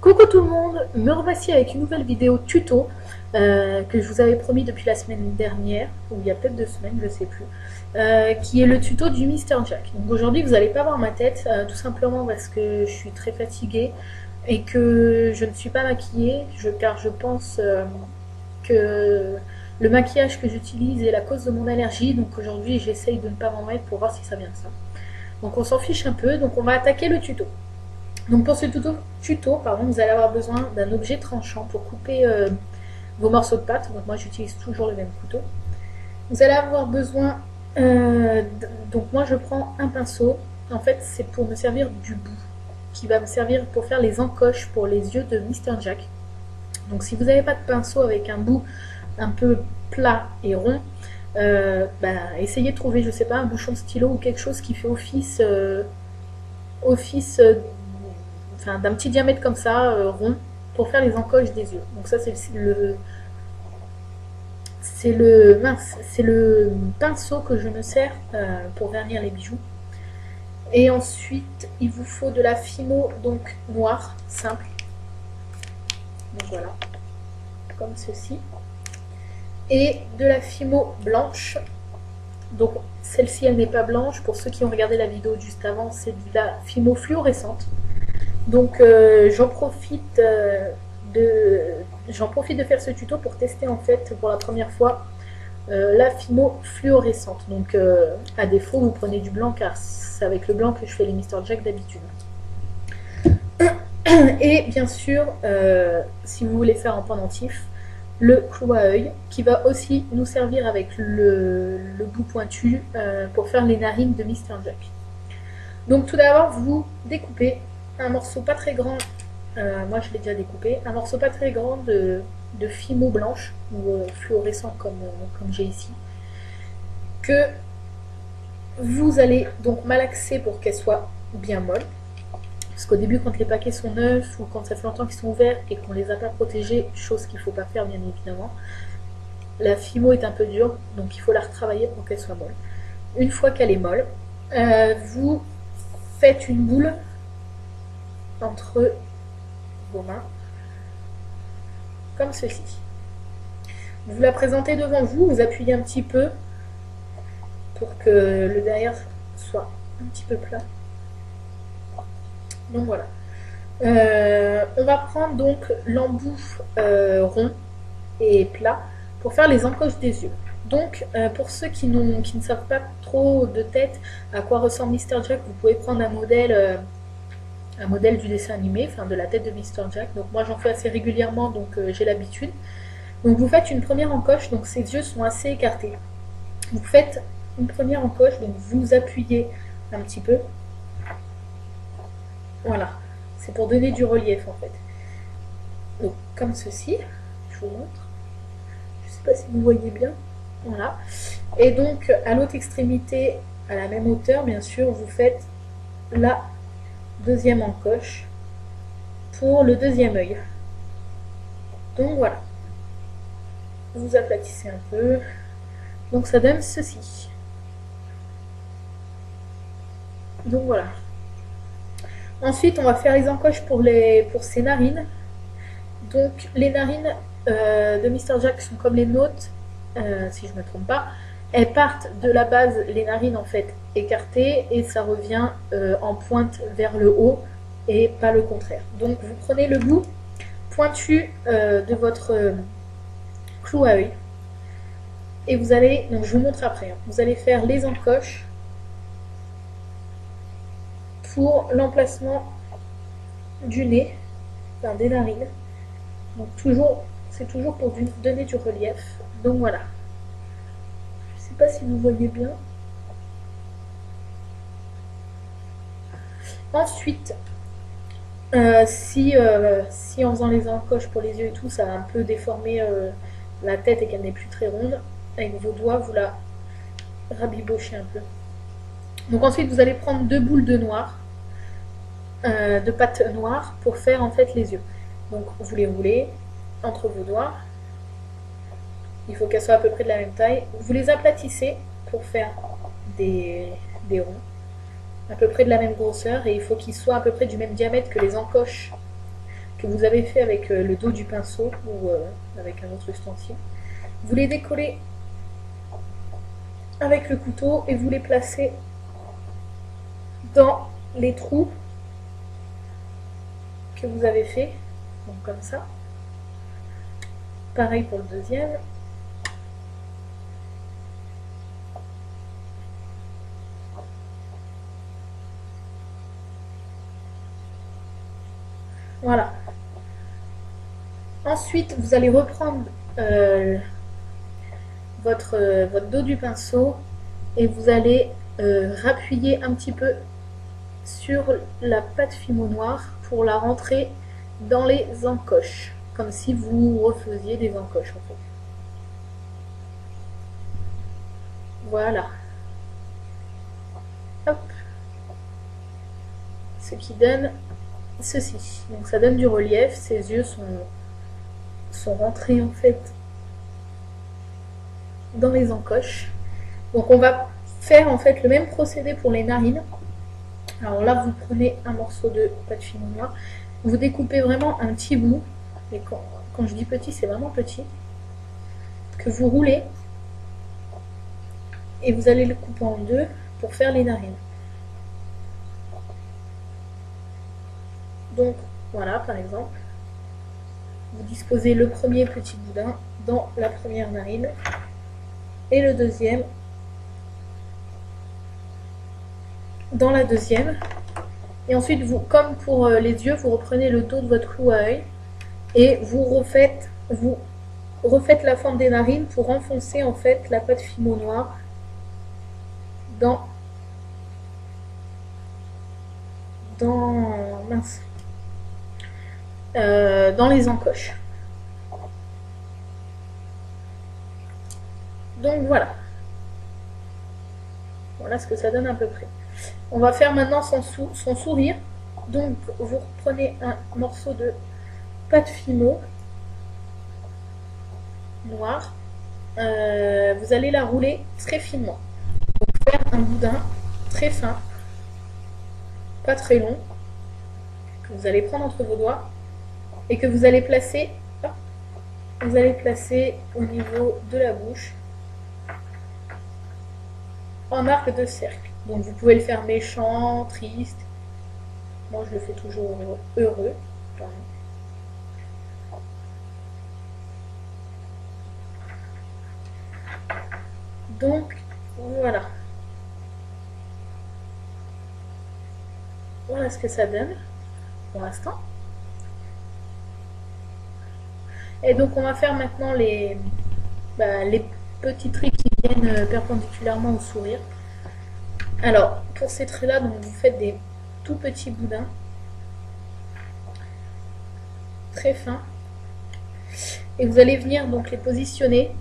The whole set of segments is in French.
Coucou tout le monde, me revoici avec une nouvelle vidéo tuto que je vous avais promis depuis la semaine dernière, ou il y a peut-être 2 semaines, je sais plus, qui est le tuto du Mister Jack. Donc aujourd'hui vous n'allez pas voir ma tête, tout simplement parce que je suis très fatiguée et que je ne suis pas maquillée, car je pense que le maquillage que j'utilise est la cause de mon allergie, donc aujourd'hui j'essaye de ne pas m'en mettre pour voir si ça vient de ça. Donc on s'en fiche un peu, donc on va attaquer le tuto. Donc pour ce tuto pardon, vous allez avoir besoin d'un objet tranchant pour couper vos morceaux de pâte. Donc moi j'utilise toujours le même couteau. Vous allez avoir besoin, donc moi je prends un pinceau. En fait c'est pour me servir du bout, qui va me servir pour faire les encoches pour les yeux de Mister Jack. Donc si vous n'avez pas de pinceau avec un bout un peu plat et rond, essayez de trouver, je sais pas, un bouchon de stylo ou quelque chose qui fait office enfin, d'un petit diamètre comme ça, rond, pour faire les encoches des yeux. Donc ça c'est le pinceau que je me sers pour vernir les bijoux. Et ensuite, il vous faut de la fimo donc noire, simple. Donc voilà, comme ceci. Et de la fimo blanche. Donc celle-ci, elle n'est pas blanche. Pour ceux qui ont regardé la vidéo juste avant, c'est de la fimo fluorescente. Donc j'en profite de faire ce tuto pour tester en fait pour la première fois la fimo fluorescente. Donc à défaut vous prenez du blanc car c'est avec le blanc que je fais les Mister Jack d'habitude. Et bien sûr si vous voulez faire un pendentif, le clou à œil qui va aussi nous servir avec le bout pointu pour faire les narines de Mister Jack. Donc tout d'abord vous découpez un morceau pas très grand, moi je l'ai déjà découpé, un morceau pas très grand de fimo blanche ou fluorescent comme j'ai ici, que vous allez donc malaxer pour qu'elle soit bien molle. Parce qu'au début, quand les paquets sont neufs ou quand ça fait longtemps qu'ils sont ouverts et qu'on les a pas protégés, chose qu'il ne faut pas faire bien évidemment, la fimo est un peu dure, donc il faut la retravailler pour qu'elle soit molle. Une fois qu'elle est molle, vous faites une boule entre vos mains, comme ceci. Vous la présentez devant vous, vous appuyez un petit peu pour que le derrière soit un petit peu plat. Donc voilà. On va prendre donc l'embout rond et plat pour faire les encoches des yeux. Donc pour ceux qui ne savent pas trop de tête à quoi ressemble Mister Jack, vous pouvez prendre un modèle du dessin animé, enfin de la tête de Mister Jack. Donc moi j'en fais assez régulièrement, donc j'ai l'habitude. Donc vous faites une première encoche, donc ses yeux sont assez écartés. Vous faites une première encoche, donc vous appuyez un petit peu. Voilà, c'est pour donner du relief en fait. Donc comme ceci, je vous montre. Je ne sais pas si vous voyez bien. Voilà. Et donc à l'autre extrémité, à la même hauteur, bien sûr, vous faites la deuxième encoche pour le deuxième œil. Donc voilà. Vous aplatissez un peu. Donc ça donne ceci. Donc voilà. Ensuite, on va faire les encoches pour ses narines. Donc les narines de Mister Jack sont comme les nôtres, si je ne me trompe pas. Elles partent de la base, les narines en fait écartées, et ça revient en pointe vers le haut et pas le contraire. Donc vous prenez le bout pointu de votre clou à œil et vous allez, donc je vous montre après, hein, vous allez faire les encoches pour l'emplacement du nez, enfin des narines. Donc c'est toujours pour donner du relief. Donc voilà. Je ne sais pas si vous voyez bien. Ensuite, si en faisant les encoches pour les yeux et tout, ça a un peu déformé la tête et qu'elle n'est plus très ronde, avec vos doigts, vous la rabibochez un peu. Donc ensuite, vous allez prendre 2 boules de noir, de pâte noire, pour faire en fait les yeux. Donc vous les roulez entre vos doigts. Il faut qu'elles soient à peu près de la même taille. Vous les aplatissez pour faire des ronds, à peu près de la même grosseur, et il faut qu'ils soient à peu près du même diamètre que les encoches que vous avez fait avec le dos du pinceau ou avec un autre ustensile. Vous les décollez avec le couteau et vous les placez dans les trous que vous avez fait, donc comme ça. Pareil pour le deuxième. Voilà. Ensuite, vous allez reprendre votre dos du pinceau et vous allez rappuyer un petit peu sur la pâte Fimo noire pour la rentrer dans les encoches, comme si vous refaisiez des encoches en fait. Voilà. Hop. Ce qui donne ceci. Donc ça donne du relief, ses yeux sont rentrés en fait dans les encoches. Donc on va faire en fait le même procédé pour les narines. Alors là vous prenez un morceau de pâte Fimo noire, vous découpez vraiment un petit bout, et quand je dis petit c'est vraiment petit, que vous roulez et vous allez le couper en deux pour faire les narines. Donc voilà, par exemple, vous disposez le premier petit boudin dans la première narine et le deuxième dans la deuxième. Et ensuite, vous, comme pour les yeux, vous reprenez le dos de votre clou à œil et vous refaites la forme des narines pour enfoncer en fait la pâte Fimo noire dans les encoches. Donc voilà. Voilà ce que ça donne à peu près. On va faire maintenant son sourire. Donc vous reprenez un morceau de pâte Fimo noire. Vous allez la rouler très finement. Donc faire un boudin très fin, pas très long, que vous allez prendre entre vos doigts et que vous allez placer au niveau de la bouche en arc de cercle. Donc vous pouvez le faire méchant, triste. Moi je le fais toujours heureux. Donc voilà. Voilà ce que ça donne pour l'instant. Et donc on va faire maintenant les petits traits qui viennent perpendiculairement au sourire. Alors pour ces traits là, donc vous faites des tout petits boudins très fins et vous allez venir donc les positionner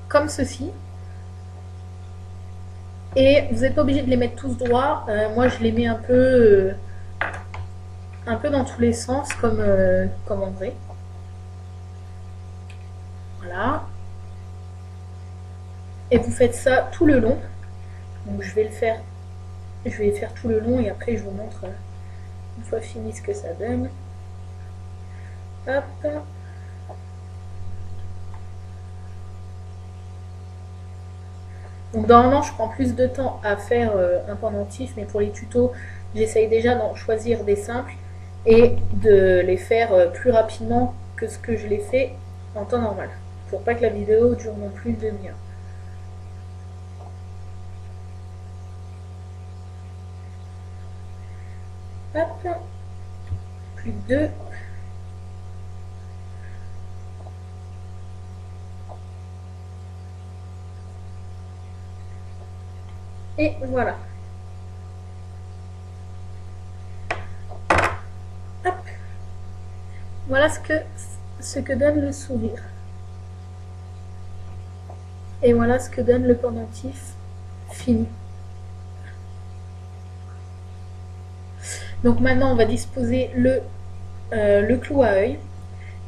comme ceci. Et vous n'êtes pas obligé de les mettre tous droits. Moi je les mets un peu dans tous les sens comme en vrai. Voilà. Et vous faites ça tout le long. Donc je vais les faire tout le long et après je vous montre une fois fini ce que ça donne. Hop. Donc normalement je prends plus de temps à faire un pendentif, mais pour les tutos j'essaye déjà d'en choisir des simples et de les faire plus rapidement que ce que je les fais en temps normal, pour pas que la vidéo dure non plus une demi-heure. Hop, plus que deux. Et voilà. Hop. Voilà ce que donne le sourire. Et voilà ce que donne le pendentif fini. Donc maintenant on va disposer le clou à œil.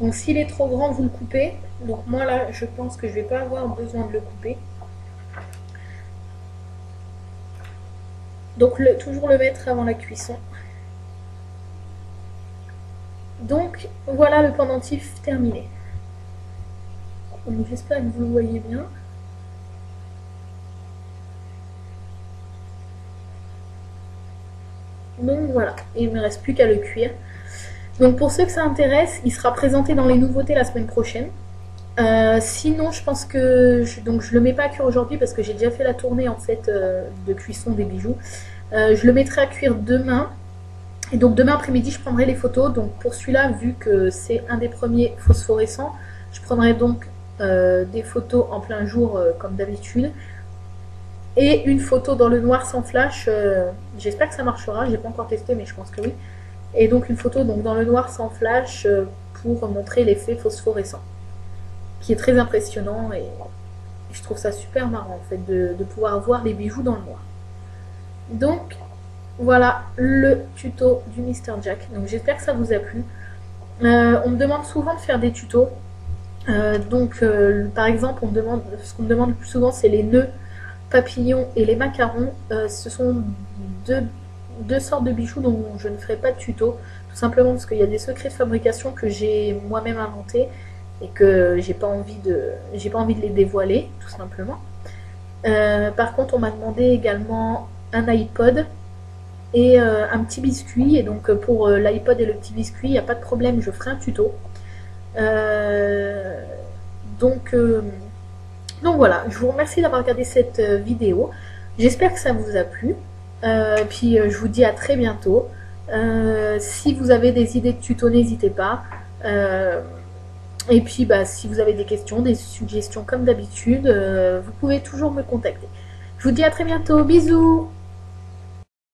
Donc s'il est trop grand vous le coupez. Donc moi là je pense que je vais pas avoir besoin de le couper. Donc toujours le mettre avant la cuisson. Donc voilà le pendentif terminé. J'espère que vous le voyez bien. Donc voilà, il ne me reste plus qu'à le cuire. Donc pour ceux que ça intéresse, il sera présenté dans les nouveautés la semaine prochaine. Sinon, je pense que je le mets pas à cuire aujourd'hui parce que j'ai déjà fait la tournée en fait de cuisson des bijoux. Je le mettrai à cuire demain. Et donc demain après-midi, je prendrai les photos. Donc pour celui-là, vu que c'est un des premiers phosphorescents, je prendrai donc des photos en plein jour comme d'habitude. Et une photo dans le noir sans flash. J'espère que ça marchera. J'ai pas encore testé, mais je pense que oui. Et donc une photo donc dans le noir sans flash pour montrer l'effet phosphorescent, qui est très impressionnant et je trouve ça super marrant en fait de pouvoir voir les bijoux dans le noir. Donc voilà le tuto du Mr Jack. Donc j'espère que ça vous a plu. On me demande souvent de faire des tutos. Par exemple, ce qu'on me demande le plus souvent, c'est les nœuds papillons et les macarons. Ce sont deux sortes de bijoux dont je ne ferai pas de tuto, tout simplement parce qu'il y a des secrets de fabrication que j'ai moi-même inventés et que j'ai pas envie de les dévoiler, tout simplement. Par contre, on m'a demandé également un iPod et un petit biscuit, et donc pour l'iPod et le petit biscuit, il n'y a pas de problème, je ferai un tuto. Donc voilà, je vous remercie d'avoir regardé cette vidéo. J'espère que ça vous a plu. Puis je vous dis à très bientôt. Si vous avez des idées de tuto, n'hésitez pas. Et puis si vous avez des questions, des suggestions comme d'habitude, vous pouvez toujours me contacter. Je vous dis à très bientôt. Bisous!